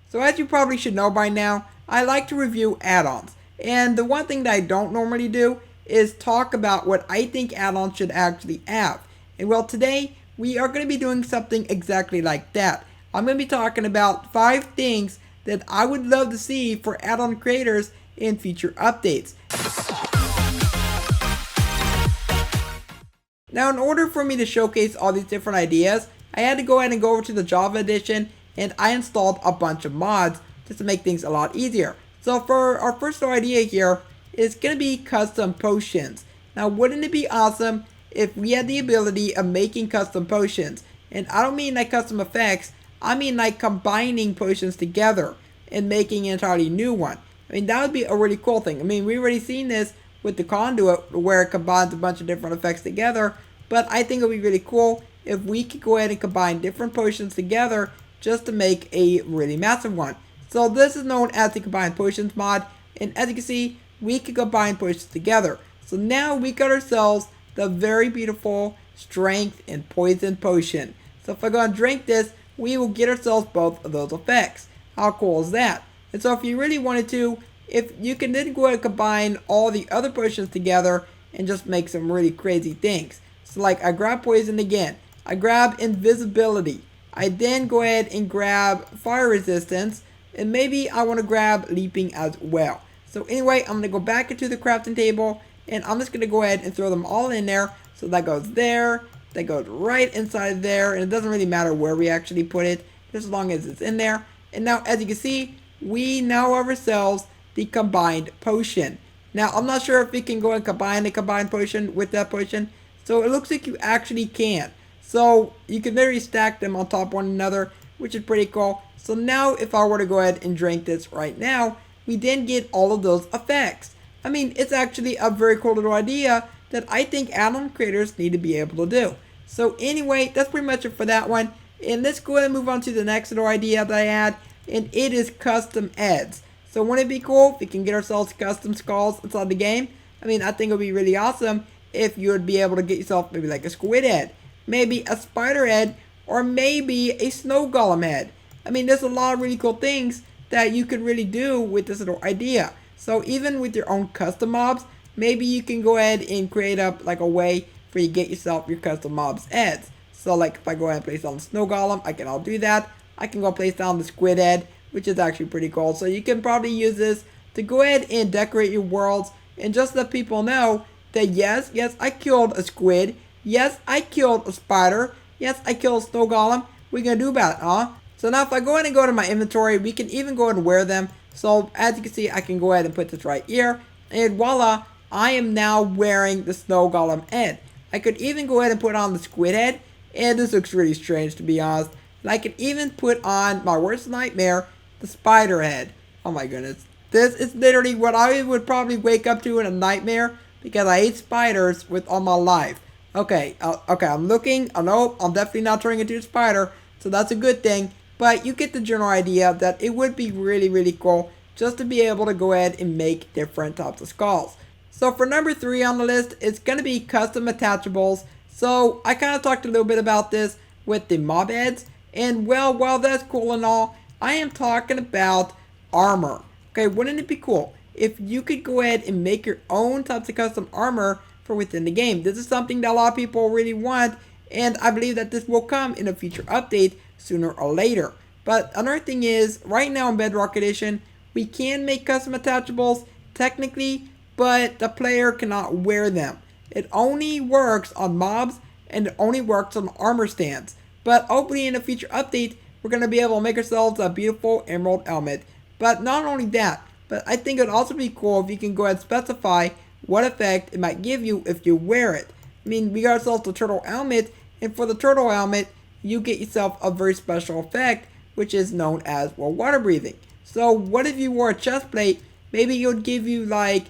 So as you probably should know by now, I like to review add-ons. And the one thing that I don't normally do is talk about what I think add-ons should actually have. And well, today we are going to be doing something exactly like that. I'm going to be talking about 5 things that I would love to see for add-on creators in future updates. Now, in order for me to showcase all these different ideas, I had to go ahead and go over to the Java edition, and I installed a bunch of mods just to make things a lot easier. So for our first idea here, it's going to be custom potions. Now, wouldn't it be awesome if we had the ability of making custom potions? And I don't mean like custom effects, I mean like combining potions together and making an entirely new one. I mean, that would be a really cool thing. I mean, we've already seen this with the conduit where it combines a bunch of different effects together, but I think it would be really cool if we could go ahead and combine different potions together just to make a really massive one. So this is known as the combined potions mod, and as you can see, we can combine potions together. So now we got ourselves the very beautiful strength and poison potion. So if I go and drink this, we will get ourselves both of those effects. How cool is that? And so if you really wanted to, if you can then go ahead and combine all the other potions together and just make some really crazy things. So like I grab poison again, I grab invisibility, I then go ahead and grab fire resistance, and maybe I want to grab leaping as well. So anyway, I'm going to go back into the crafting table, and I'm just going to go ahead and throw them all in there. So that goes there, that goes right inside there, and it doesn't really matter where we actually put it, just as long as it's in there. And now as you can see, we now have ourselves the combined potion. Now I'm not sure if we can go and combine the combined potion with that potion, so it looks like you actually can. So you can literally stack them on top of one another, which is pretty cool. So now if I were to go ahead and drink this right now, we then get all of those effects. I mean, it's actually a very cool little idea that I think add-on creators need to be able to do. So anyway, that's pretty much it for that one. And let's go ahead and move on to the next little idea that I had, and it is custom ads. So wouldn't it be cool if we can get ourselves custom skulls inside the game? I mean, I think it would be really awesome if you would be able to get yourself maybe like a squid head, maybe a spider head, or maybe a snow golem head. I mean, there's a lot of really cool things that you could really do with this little idea. So even with your own custom mobs, maybe you can go ahead and create up like a way for you to get yourself your custom mobs heads. So like if I go ahead and place down the snow golem, I can all do that. I can go place down the squid head, which is actually pretty cool. So you can probably use this to go ahead and decorate your worlds and just let people know that yes, I killed a squid. Yes, I killed a spider. Yes, I killed a snow golem. What are you gonna do about it, huh? So now if I go ahead and go to my inventory, we can even go ahead and wear them. So as you can see, I can go ahead and put this right here. And voila, I am now wearing the snow golem head. I could even go ahead and put on the squid head. And this looks really strange, to be honest. And I could even put on my worst nightmare, the spider head. Oh my goodness. This is literally what I would probably wake up to in a nightmare, because I hate spiders with all my life. Okay, I'm looking. I know I'm definitely not turning into a spider, so that's a good thing. But you get the general idea that it would be really, really cool just to be able to go ahead and make different types of skulls. So for number 3 on the list, it's going to be custom attachables. So I kind of talked a little bit about this with the mob heads. And well, while that's cool and all, I am talking about armor. Okay, wouldn't it be cool if you could go ahead and make your own types of custom armor for within the game? This is something that a lot of people really want, and I believe that this will come in a future update sooner or later. But another thing is, right now in Bedrock Edition, we can make custom attachables technically, but the player cannot wear them. It only works on mobs, and it only works on armor stands. But hopefully in a future update, we're going to be able to make ourselves a beautiful emerald helmet. But not only that, but I think it would also be cool if you can go ahead and specify what effect it might give you if you wear it. I mean, we got ourselves the turtle helmet, and for the turtle helmet, you get yourself a very special effect, which is known as, well, water breathing. So what if you wore a chest plate? Maybe it would give you like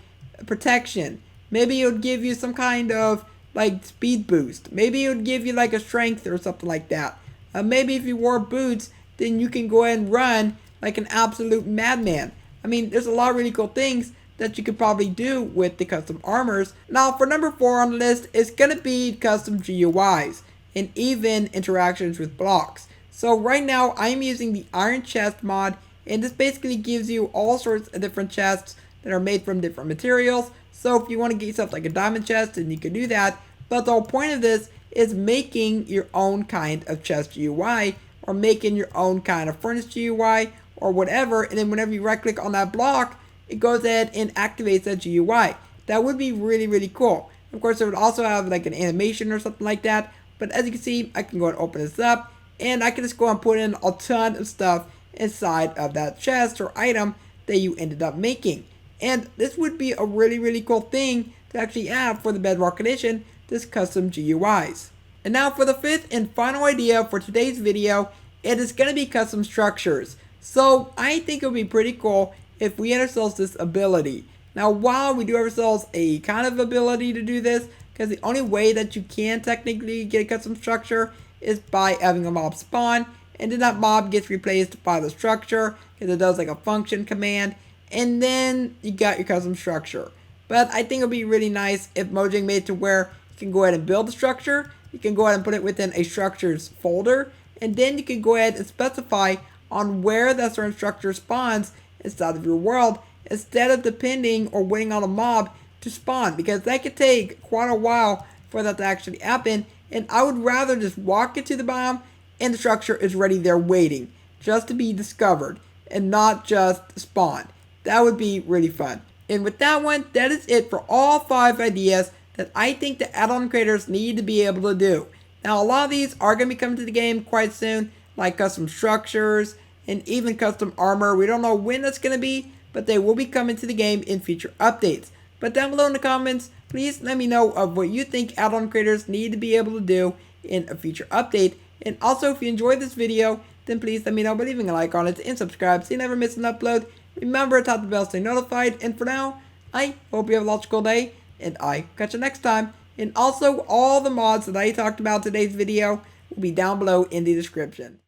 protection. Maybe it would give you some kind of like speed boost. Maybe it would give you like a strength or something like that. Maybe if you wore boots, then you can go ahead and run like an absolute madman. I mean, there's a lot of really cool things that you could probably do with the custom armors. Now for number 4 on the list, it's going to be custom GUIs and even interactions with blocks. So right now I'm using the iron chest mod and this basically gives you all sorts of different chests that are made from different materials. So if you want to get yourself like a diamond chest, then you can do that. But the whole point of this is making your own kind of chest GUI, or making your own kind of furnace GUI, or whatever. And then whenever you right click on that block, it goes ahead and activates that GUI. That would be really, really cool. Of course, it would also have like an animation or something like that. But as you can see, I can go and open this up, and I can just go and put in a ton of stuff inside of that chest or item that you ended up making. And this would be a really, really cool thing to actually have for the Bedrock Edition, this custom GUIs. And now for the fifth and final idea for today's video, it is going to be custom structures. So I think it would be pretty cool if we had ourselves this ability. Now while we do have ourselves a kind of ability to do this, because the only way that you can technically get a custom structure is by having a mob spawn, and then that mob gets replaced by the structure, because it does like a function command, and then you got your custom structure. But I think it would be really nice if Mojang made it to where you can go ahead and build the structure, you can go ahead and put it within a structures folder, and then you can go ahead and specify on where that certain structure spawns inside of your world, instead of depending or waiting on a mob to spawn, because that could take quite a while for that to actually happen. And I would rather just walk into the biome and the structure is ready there waiting just to be discovered and not just spawn. That would be really fun. And with that one, that is it for all 5 ideas that I think the add-on creators need to be able to do. Now a lot of these are going to be coming to the game quite soon, like custom structures and even custom armor. We don't know when that's going to be, but they will be coming to the game in future updates. But down below in the comments, please let me know of what you think add-on creators need to be able to do in a future update. And also, if you enjoyed this video, then please let me know by leaving a like on it and subscribe so you never miss an upload. Remember to tap the bell to stay notified. And for now, I hope you have a logical day, and I catch you next time. And also, all the mods that I talked about in today's video will be down below in the description.